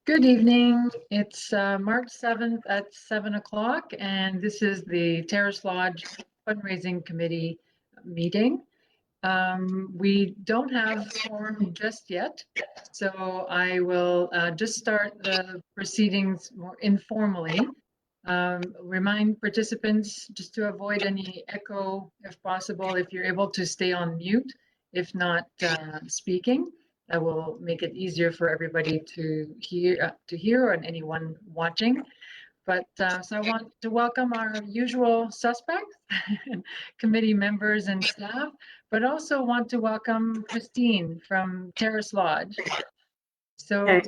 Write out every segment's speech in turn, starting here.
Good evening. It's March 7th at 7 o'clock, and this is the Terrace Lodge Fundraising Committee meeting. We don't have quorum just yet, so I will just start the proceedings more informally. Remind participants just to avoid any echo if possible, if you're able to stay on mute, if not speaking. That will make it easier for everybody to hear and anyone watching. But so I want to welcome our usual suspects, committee members and staff, but also want to welcome Christine from Terrace Lodge. So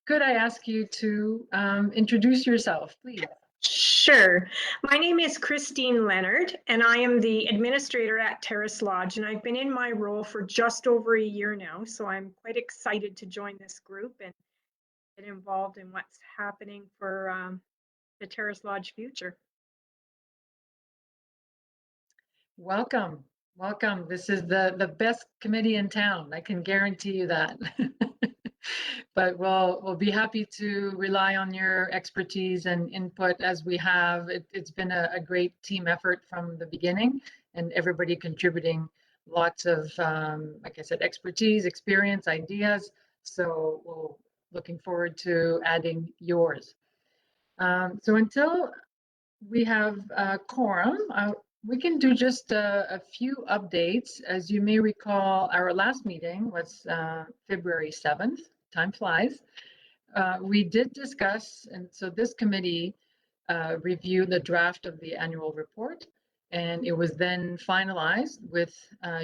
could I ask you to introduce yourself, please? Sure. My name is Christine Leonard, and I am the administrator at Terrace Lodge, and I've been in my role for just over a year now, so I'm quite excited to join this group and get involved in what's happening for the Terrace Lodge future. Welcome. Welcome. This is the best committee in town. I can guarantee you that. But we'll be happy to rely on your expertise and input as we have. It's been a great team effort from the beginning, and everybody contributing lots of, like I said, expertise, experience, ideas. So we're looking forward to adding yours. So until we have a quorum, we can do just a few updates. As you may recall, our last meeting was February 7th. Time flies. We did discuss, and so this committee reviewed the draft of the annual report, and it was then finalized with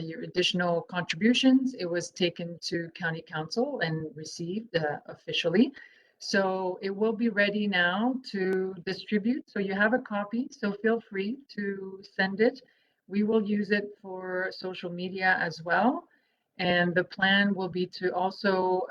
your additional contributions. It was taken to County Council and received officially. So it will be ready now to distribute. So you have a copy, so feel free to send it. We will use it for social media as well. And the plan will be to also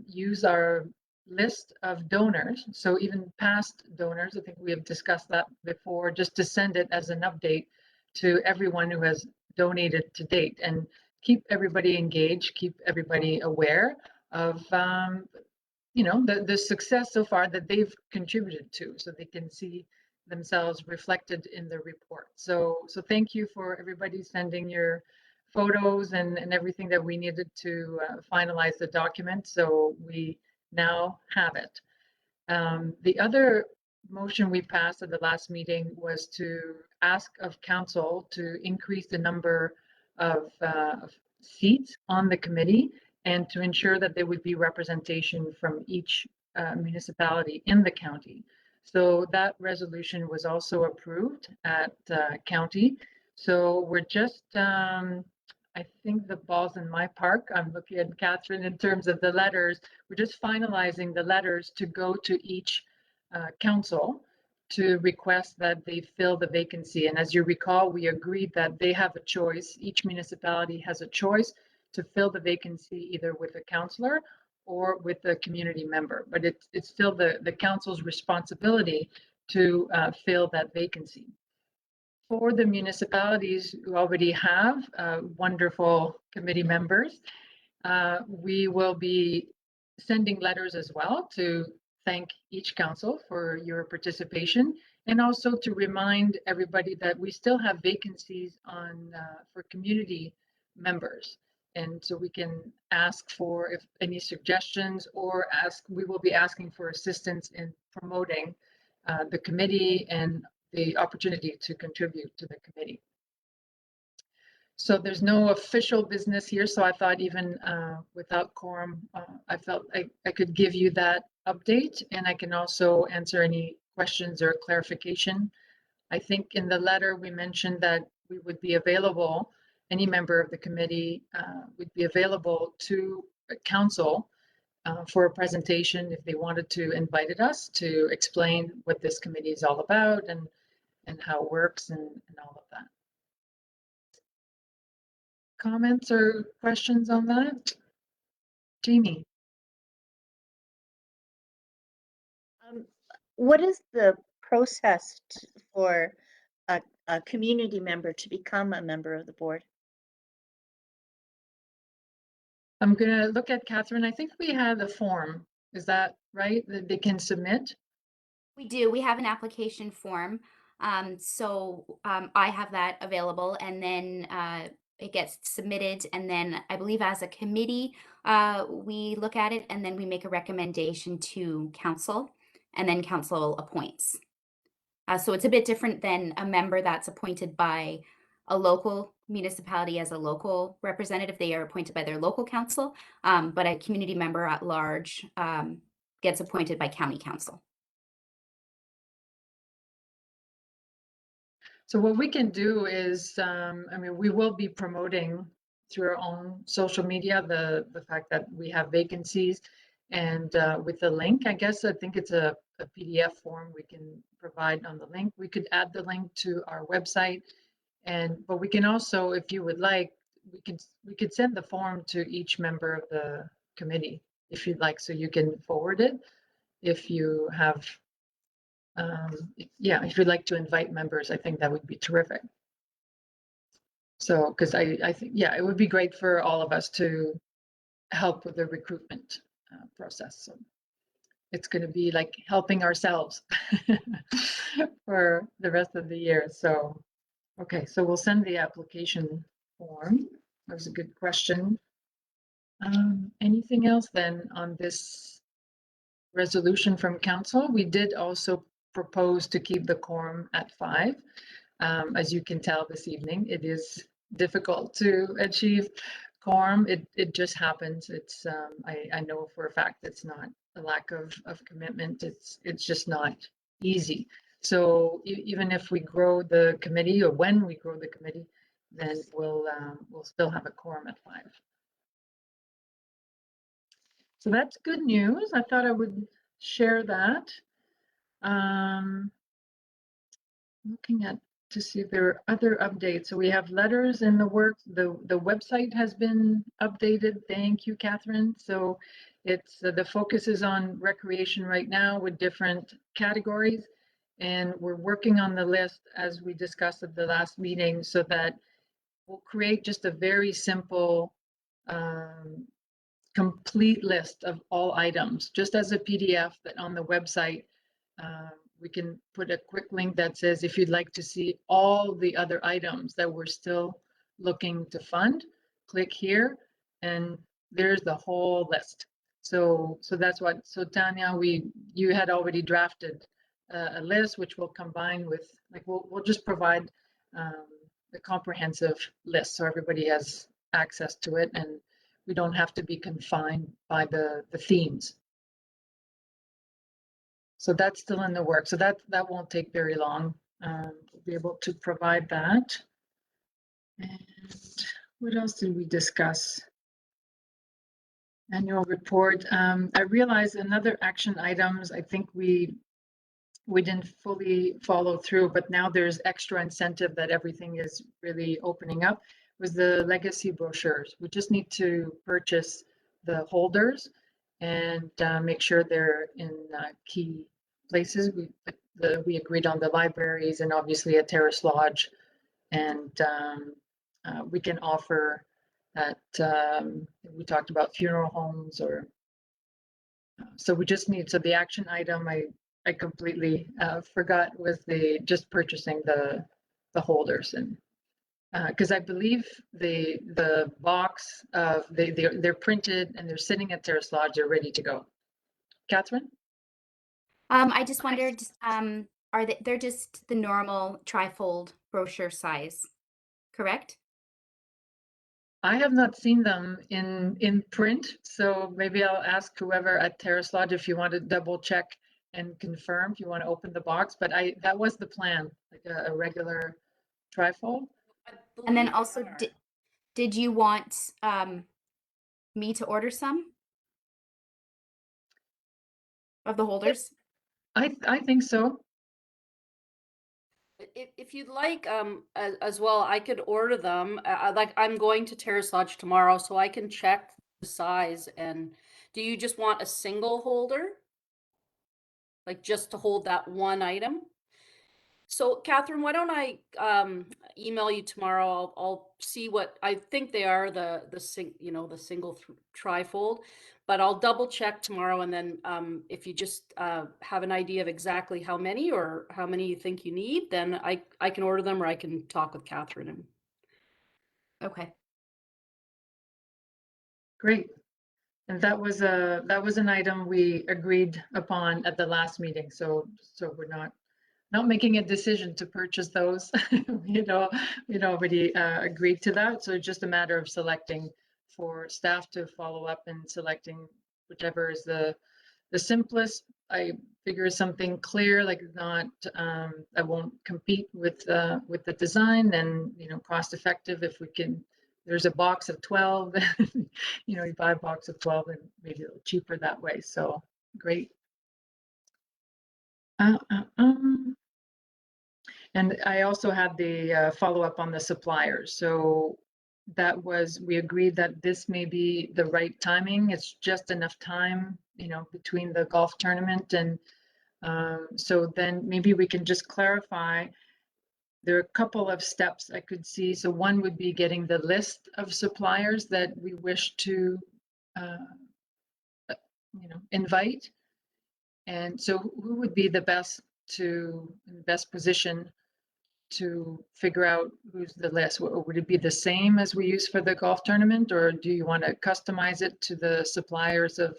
use our list of donors. So even past donors, I think we have discussed that before, just to send it as an update to everyone who has donated to date and keep everybody engaged, keep everybody aware of the success so far that they've contributed to, so they can see themselves reflected in the report. So thank you for everybody sending your photos and everything that we needed to finalize the document. So we now have it. The other motion we passed at the last meeting was to ask of council to increase the number of seats on the committee and to ensure that there would be representation from each municipality in the county. So that resolution was also approved at county. So we're just, I think the ball's in my park. I'm looking at Catherine in terms of the letters. We're just finalizing the letters to go to each council to request that they fill the vacancy. And as you recall, we agreed that they have a choice. Each municipality has a choice to fill the vacancy either with a councillor or with a community member. But it's still the council's responsibility to fill that vacancy. For the municipalities who already have wonderful committee members, we will be sending letters as well to thank each council for your participation and also to remind everybody that we still have vacancies on for community members. And so we can ask for if any suggestions or we will be asking for assistance in promoting the committee and the opportunity to contribute to the committee. So there's no official business here. So I thought even without quorum, I felt I could give you that update, and I can also answer any questions or clarification. I think in the letter we mentioned that we would be available, any member of the committee would be available to council for a presentation if they wanted to invited us to explain what this committee is all about and how it works and all of that. Comments or questions on that? Jamie? What is the process for a community member to become a member of the board? I'm going to look at Catherine. I think we had a form. Is that right? That they can submit? We do. We have an application form. I have that available, and then it gets submitted. And then I believe as a committee, we look at it and then we make a recommendation to council, and then council appoints. So it's a bit different than a member that's appointed by a local municipality as a local representative. They are appointed by their local council, but a community member at large gets appointed by county council. So what we can do is, I mean, we will be promoting through our own social media the fact that we have vacancies, and with the link, I guess, I think it's a PDF form we can provide on the link. We could add the link to our website, but we can also, if you would like, we could send the form to each member of the committee if you'd like, so you can forward it if you have. Yeah, if you'd like to invite members, I think that would be terrific. So, because I think, yeah, it would be great for all of us to help with the recruitment process. So it's going to be like helping ourselves for the rest of the year. So, okay, so we'll send the application form. That was a good question. Anything else then on this resolution from council? We did also propose to keep the quorum at 5. As you can tell this evening, it is difficult to achieve quorum. It just happens. It's I know for a fact it's not a lack of commitment. It's just not easy. So even if we grow the committee, or when we grow the committee, then we'll still have a quorum at 5. So that's good news. I thought I would share that. Looking at to see if there are other updates. So we have letters in the works. The website has been updated. Thank you, Catherine. So it's the focus is on recreation right now with different categories. And we're working on the list as we discussed at the last meeting, so that we'll create just a very simple complete list of all items, just as a PDF that on the website. We can put a quick link that says, if you'd like to see all the other items that we're still looking to fund, click here, and there's the whole list. So that's what, so Tanya, you had already drafted a list, which will combine with, like, we'll just provide the comprehensive list so everybody has access to it, and we don't have to be confined by the themes. So that's still in the work. So that won't take very long. We'll be able to provide that. And what else did we discuss? Annual report. I realized another action items, I think we didn't fully follow through, but now there's extra incentive that everything is really opening up, was the legacy brochures. We just need to purchase the holders and make sure they're in key places. We agreed on the libraries and obviously at Terrace Lodge, and we can offer at, we talked about funeral homes, or so we just need, so the action item I completely forgot was just purchasing the holders, and because I believe the box they're printed and they're sitting at Terrace Lodge, they're ready to go. Catherine? I just wondered, they're just the normal trifold brochure size, correct? I have not seen them in print, so maybe I'll ask whoever at Terrace Lodge if you want to double check and confirm if you want to open the box, but that was the plan, like a regular trifold. And then also, did you want me to order some of the holders? I think so. If you'd like, as well, I could order them. Like, I'm going to Terrace Lodge tomorrow, so I can check the size. And do you just want a single holder? Like, just to hold that one item? So Catherine, why don't I email you tomorrow? I'll see what I think they are, the single trifold, but I'll double check tomorrow, and then if you just have an idea of exactly how many or how many you think you need, then I can order them, or I can talk with Catherine. And Okay. Great. And that was an item we agreed upon at the last meeting. So we're not making a decision to purchase those. We'd already agreed to that. So it's just a matter of selecting, for staff to follow up and selecting whichever is the simplest. I figure something clear, like not, I won't compete with the design, and, cost effective. If we can, there's a box of 12, you buy a box of 12 and maybe a little cheaper that way. So great. And I also had the follow up on the suppliers. So we agreed that this may be the right timing. It's just enough time, between the golf tournament. And so then maybe we can just clarify. There are a couple of steps I could see. So one would be getting the list of suppliers that we wish to, invite. And so who would be the best position to figure out who's the list? Would it be the same as we use for the golf tournament, or do you want to customize it to the suppliers of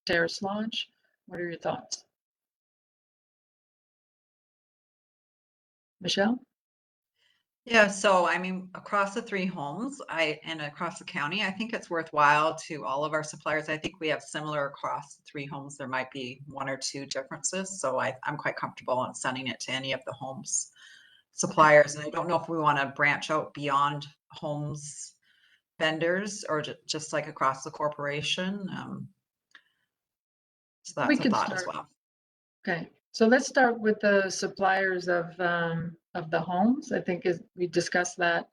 Terrace Lodge? What are your thoughts? Michelle? Yeah, so I mean, across the 3 homes, and across the county, I think it's worthwhile to all of our suppliers. I think we have similar across the 3 homes. There might be 1 or 2 differences. So I'm quite comfortable in sending it to any of the homes suppliers. And I don't know if we want to branch out beyond homes vendors, or just like across the corporation. So We that's a could thought as start. well. Okay, so let's start with the suppliers of the homes. I think we discussed that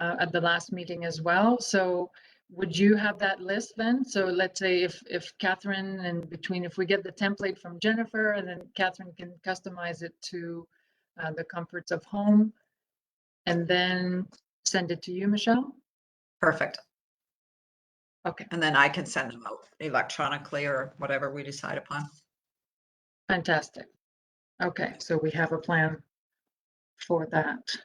at the last meeting as well. So would you have that list then? So let's say if Catherine, and if we get the template from Jennifer, and then Catherine can customize it to the comforts of home, and then send it to you, Michelle? Perfect. Okay, And then I can send them out electronically or whatever we decide upon. fantastic. Okay, so we have a plan for that.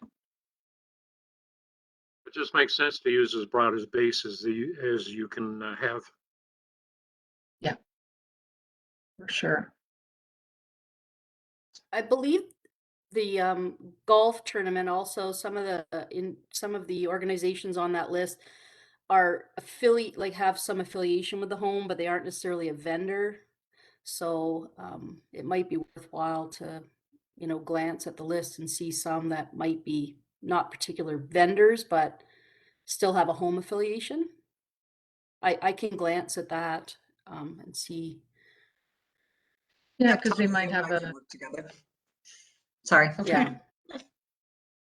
It just makes sense to use as broad as base as you can have. For sure. I believe the golf tournament also, some of the organizations on that list are have some affiliation with the home, but they aren't necessarily a vendor. So it might be worthwhile to, glance at the list and see some that might be not particular vendors, but still have a home affiliation. I can glance at that and see. Yeah, because they Tommy, might you and have I can work together. Sorry. Yeah.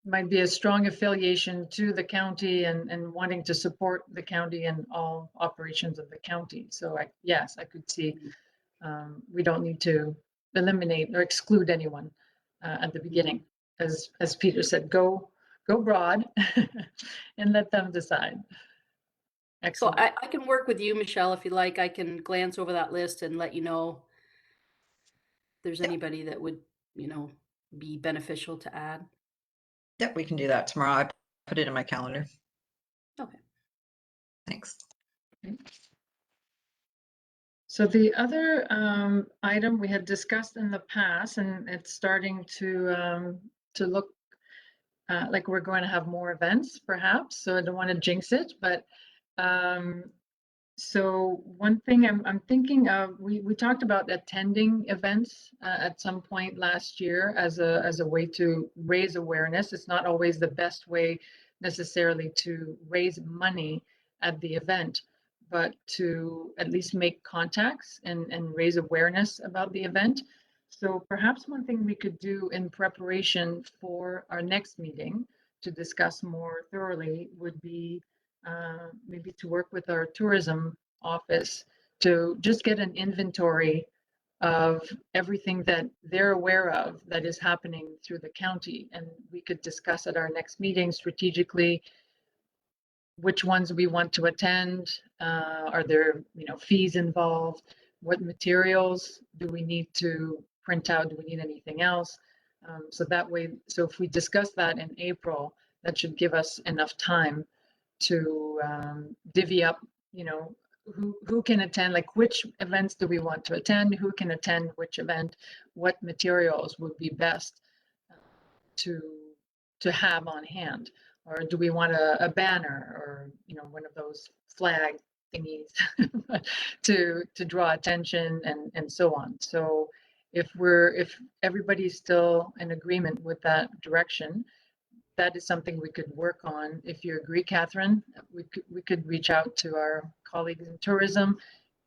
might be a strong affiliation to the county, and wanting to support the county and all operations of the county. So yes, I could see, we don't need to eliminate or exclude anyone at the beginning. As Peter said, go broad and let them decide. So Excellent. I can work with you, Michelle, if you like. I can glance over that list and let you know if there's anybody that would, be beneficial to add. Yep, we can do that tomorrow. I put it in my calendar. Okay. Thanks. So the other item we had discussed in the past, and it's starting to look like we're going to have more events, perhaps. So I don't want to jinx it, but so one thing I'm thinking of, we talked about attending events at some point last year as a way to raise awareness. It's not always the best way necessarily to raise money at the event, but to at least make contacts and raise awareness about the event. So perhaps one thing we could do in preparation for our next meeting to discuss more thoroughly would be maybe to work with our tourism office to just get an inventory of everything that they're aware of that is happening through the county. And we could discuss at our next meeting strategically which ones we want to attend. Are there, fees involved? What materials do we need to print out? Do we need anything else? So that way, so if we discuss that in April, that should give us enough time to divvy up, who can attend, like which events do we want to attend, who can attend which event, what materials would be best to have on hand, or do we want a banner or one of those flag thingies to draw attention and so on. So if everybody's still in agreement with that direction, that is something we could work on. If you agree, Catherine, we could reach out to our colleagues in tourism,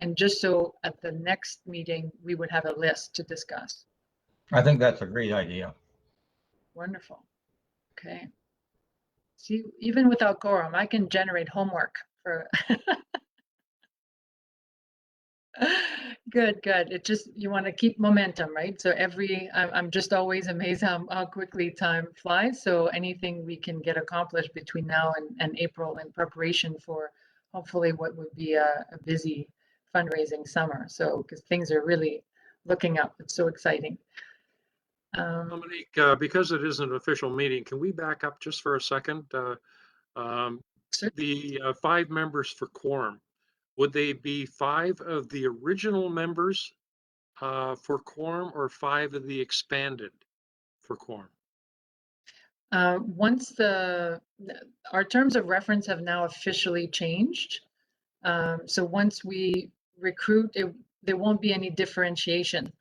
and just so at the next meeting we would have a list to discuss. I think that's a great idea. Wonderful. Okay. See, even without quorum, I can generate homework for. Good. It just, you want to keep momentum, right? So I'm just always amazed how quickly time flies. So anything we can get accomplished between now and April in preparation for hopefully what would be a busy fundraising summer. So, because things are really looking up, it's so exciting. Dominique, because it is an official meeting, can we back up just for a second? The 5 members for quorum, would they be 5 of the original members for quorum, or 5 of the expanded for quorum? Once our terms of reference have now officially changed, so once we recruit, there won't be any differentiation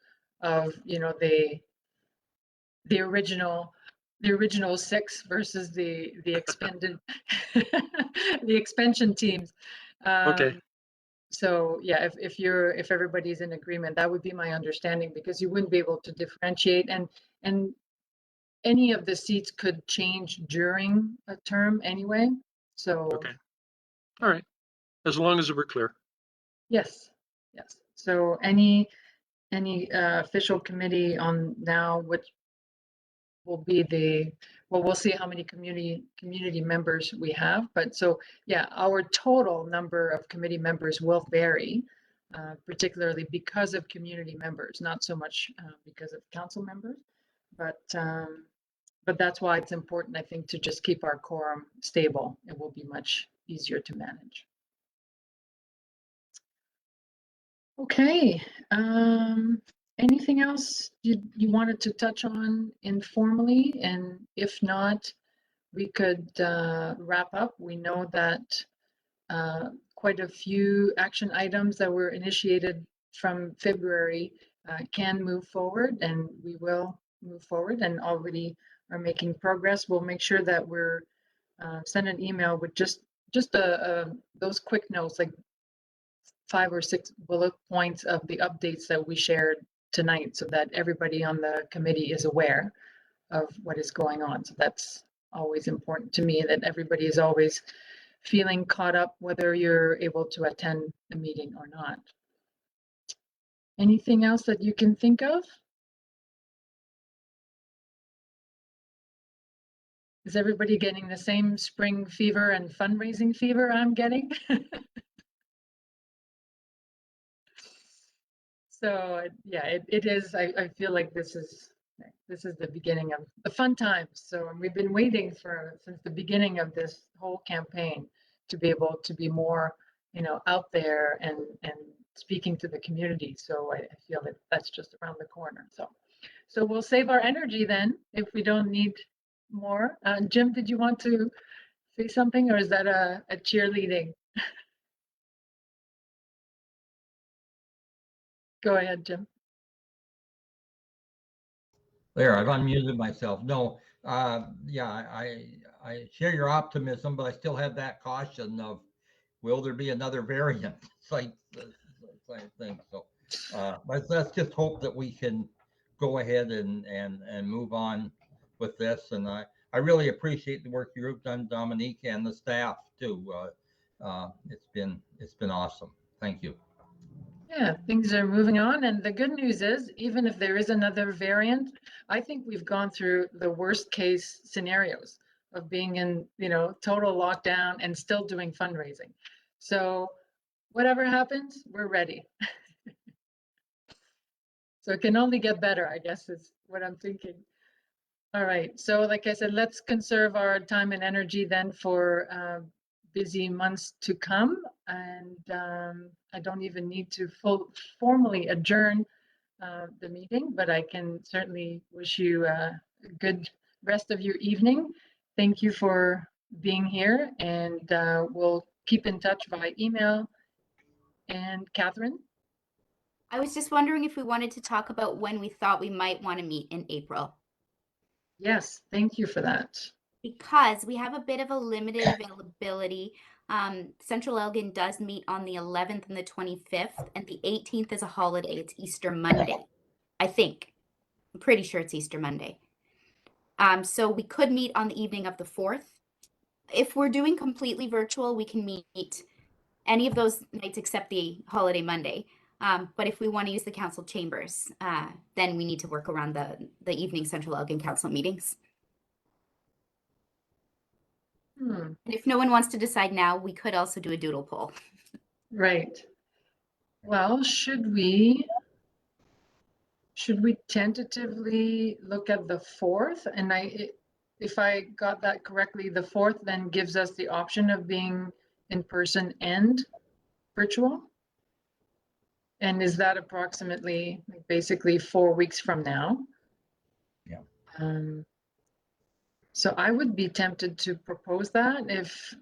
of the original 6 versus the expanded the expansion teams. Okay. So yeah, if everybody's in agreement, that would be my understanding, because you wouldn't be able to differentiate, and any of the seats could change during a term anyway. So Okay. All right. As long as we're clear. yes. So any official committee on now, which will be we'll see how many community members we have. But so yeah, our total number of committee members will vary, particularly because of community members, not so much because of council members. But that's why it's important, I think, to just keep our quorum stable. It will be much easier to manage. Okay. Anything else you wanted to touch on informally? And if not, we could wrap up. We know that quite a few action items that were initiated from February can move forward, and we will move forward and already are making progress. We'll make sure that we're send an email with just those quick notes, like 5 or 6 bullet points of the updates that we shared tonight, so that everybody on the committee is aware of what is going on. So that's always important to me, that everybody is always feeling caught up, whether you're able to attend the meeting or not. Anything else that you can think of? Is everybody getting the same spring fever and fundraising fever I'm getting? So yeah, it is. I feel like this is the beginning of the fun times. So we've been waiting since the beginning of this whole campaign to be able to be more, out there and speaking to the community. So I feel that that's just around the corner. So we'll save our energy then if we don't need more. Jim, did you want to say something, or is that a cheerleading? Go ahead, Jim. There, I've unmuted myself. No, yeah, I share your optimism, but I still have that caution of, will there be another variant? Same thing. So let's just hope that we can go ahead and move on with this. And I really appreciate the work you've done, Dominique, and the staff too. It's been awesome. Thank you. Yeah, things are moving on. And the good news is, even if there is another variant, I think we've gone through the worst case scenarios of being in, total lockdown and still doing fundraising. So whatever happens, we're ready. So it can only get better, I guess, is what I'm thinking. All right. So like I said, let's conserve our time and energy then for busy months to come. And I don't even need to formally adjourn the meeting, but I can certainly wish you a good rest of your evening. Thank you for being here, and we'll keep in touch via email. And Catherine? I was just wondering if we wanted to talk about when we thought we might want to meet in April. Yes, thank you for that. Because we have a bit of a limited availability. Central Elgin does meet on the 11th and the 25th, and the 18th is a holiday. It's Easter Monday, I think. I'm pretty sure it's Easter Monday. So we could meet on the evening of the 4th. If we're doing completely virtual, we can meet any of those nights except the holiday Monday. But if we want to use the council chambers, then we need to work around the evening Central Elgin council meetings. And if no one wants to decide now, we could also do a doodle poll. Right. Well, should we tentatively look at the 4th? And if I got that correctly, the 4th then gives us the option of being in person and virtual? And is that approximately basically 4 weeks from now? Yeah. So I would be tempted to propose that if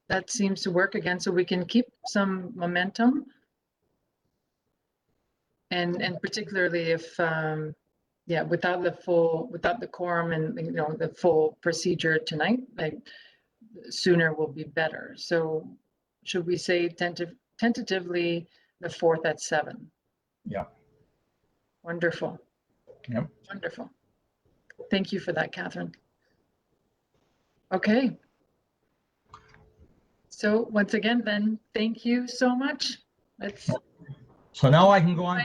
that seems to work again, so we can keep some momentum. And particularly if, without the quorum and, the full procedure tonight, like sooner will be better. So should we say tentatively the 4th at 7? Yeah. Wonderful. Yep. Wonderful. Thank you for that, Catherine. Okay. So once again, then, thank you so much. So now I can go on